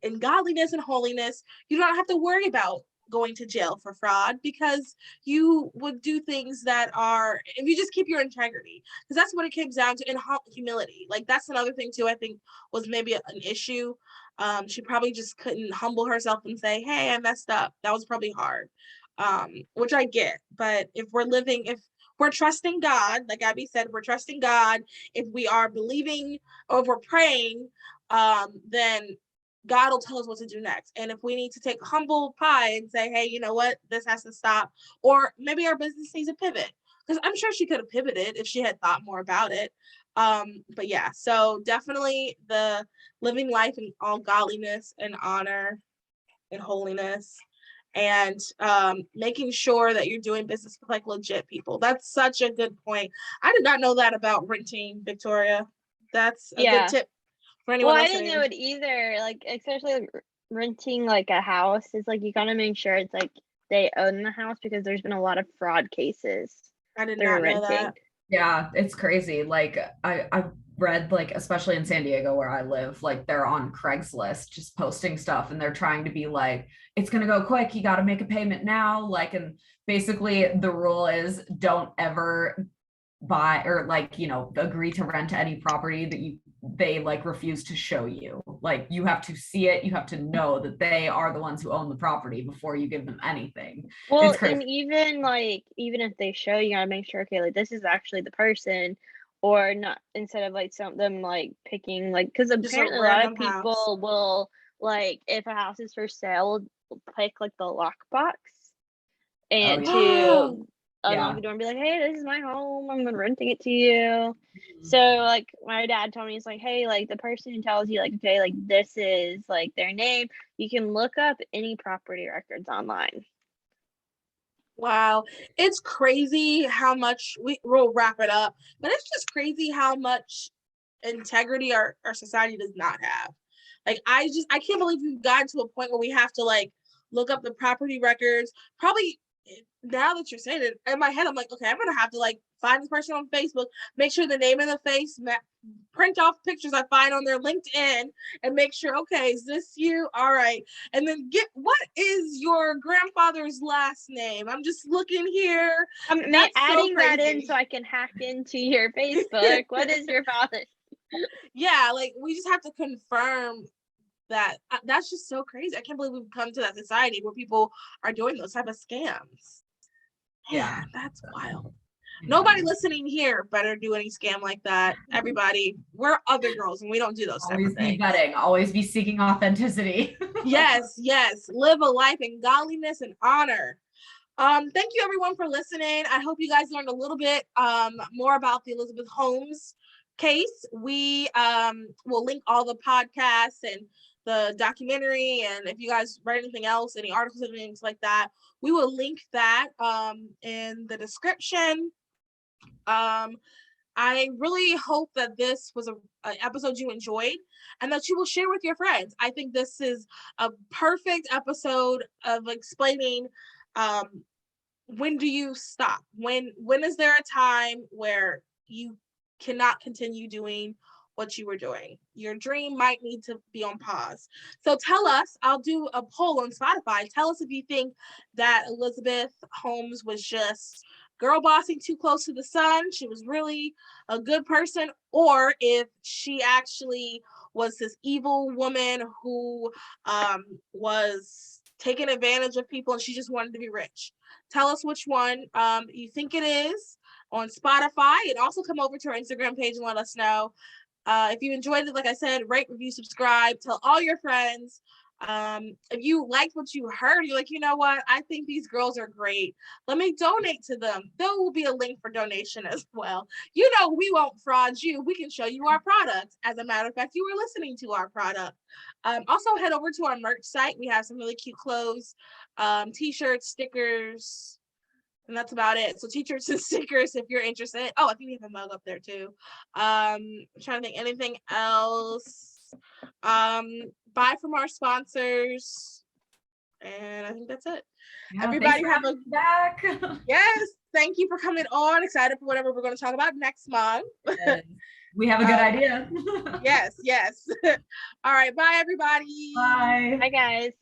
in godliness and holiness, you don't have to worry about going to jail for fraud, because you would do things that are, if you just keep your integrity, because that's what it comes down to, in humility. Like that's another thing too, I think was maybe an issue. She probably just couldn't humble herself and say, hey, I messed up. That was probably hard, which I get. But if we're trusting God, like Abby said, we're trusting God, if we are believing or if we're praying, then God will tell us what to do next. And if we need to take humble pie and say, hey, you know what, this has to stop, or maybe our business needs a pivot, because I'm sure she could have pivoted if she had thought more about it. But yeah, so definitely the living life in all godliness and honor and holiness, and making sure that you're doing business with like legit people. That's such a good point. I did not know that about renting, Victoria. That's a good tip for anyone I listening. didn't know it either. Like, especially like, renting like a house is like you gotta make sure it's like they own the house, because there's been a lot of fraud cases. I did not know that. Yeah, it's crazy. Like I've read, like, especially in San Diego where I live, like they're on Craigslist just posting stuff, and they're trying to be like, it's gonna go quick, you got to make a payment now. Like, and basically the rule is don't ever buy or like, you know, agree to rent any property that they like refuse to show you. Like, you have to see it, you have to know that they are the ones who own the property before you give them anything. Well, and even if they show, you gotta make sure, okay, like this is actually the person, or not, instead of like them like picking, like, because apparently a lot of people will, like, if a house is for sale, pick like the lockbox and to unlock the door and be like, hey, this is my home, I'm renting it to you. So like my dad told me, he's like, hey, like the person who tells you like, okay, like this is like their name, you can look up any property records online. Wow, it's crazy how much we'll wrap it up, but it's just crazy how much integrity our society does not have. Like, I can't believe we've gotten to a point where we have to like look up the property records. Probably now that you're saying it, in my head, I'm like, okay, I'm gonna have to like find this person on Facebook, make sure the name and the face, print off pictures I find on their LinkedIn, and make sure, okay, is this you? All right, and then what is your grandfather's last name? I'm just looking here. I'm adding that in so I can hack into your Facebook. What is your father? Yeah, like we just have to confirm that. That's just so crazy. I can't believe we've come to that society where people are doing those type of scams. Yeah, that's wild. Nobody listening here better do any scam like that. Everybody, we're other girls and we don't do those type Always of be things. vetting, always be seeking authenticity. Yes, yes. Live a life in godliness and honor. Thank you everyone for listening. I hope you guys learned a little bit more about the Elizabeth Holmes case. We will link all the podcasts and the documentary, and if you guys read anything else, any articles and things like that, we will link that in the description. I really hope that this was an episode you enjoyed and that you will share with your friends. I think this is a perfect episode of explaining when do you stop? When is there a time where you cannot continue doing what you were doing? Your dream might need to be on pause. So tell us, I'll do a poll on Spotify. Tell us if you think that Elizabeth Holmes was just girl bossing too close to the sun, she was really a good person, or if she actually was this evil woman who was taking advantage of people and she just wanted to be rich. Tell us which one you think it is on Spotify, and also come over to our Instagram page and let us know. If you enjoyed it, like I said, rate, review, subscribe, tell all your friends. If you liked what you heard, you're like, you know what, I think these girls are great, let me donate to them. There will be a link for donation as well. You know, we won't fraud you. We can show you our products. As a matter of fact, you were listening to our product. Also head over to our merch site. We have some really cute clothes, t-shirts, stickers, and that's about it. So t-shirts and stickers if you're interested. Oh, I think we have a mug up there too. I'm trying to think anything else. Buy from our sponsors, and I think that's it. Yeah, Everybody have a back. yes. Thank you for coming on. Excited for whatever we're going to talk about next month. We have a good idea. Yes. All right. Bye, everybody. Bye. Hi guys.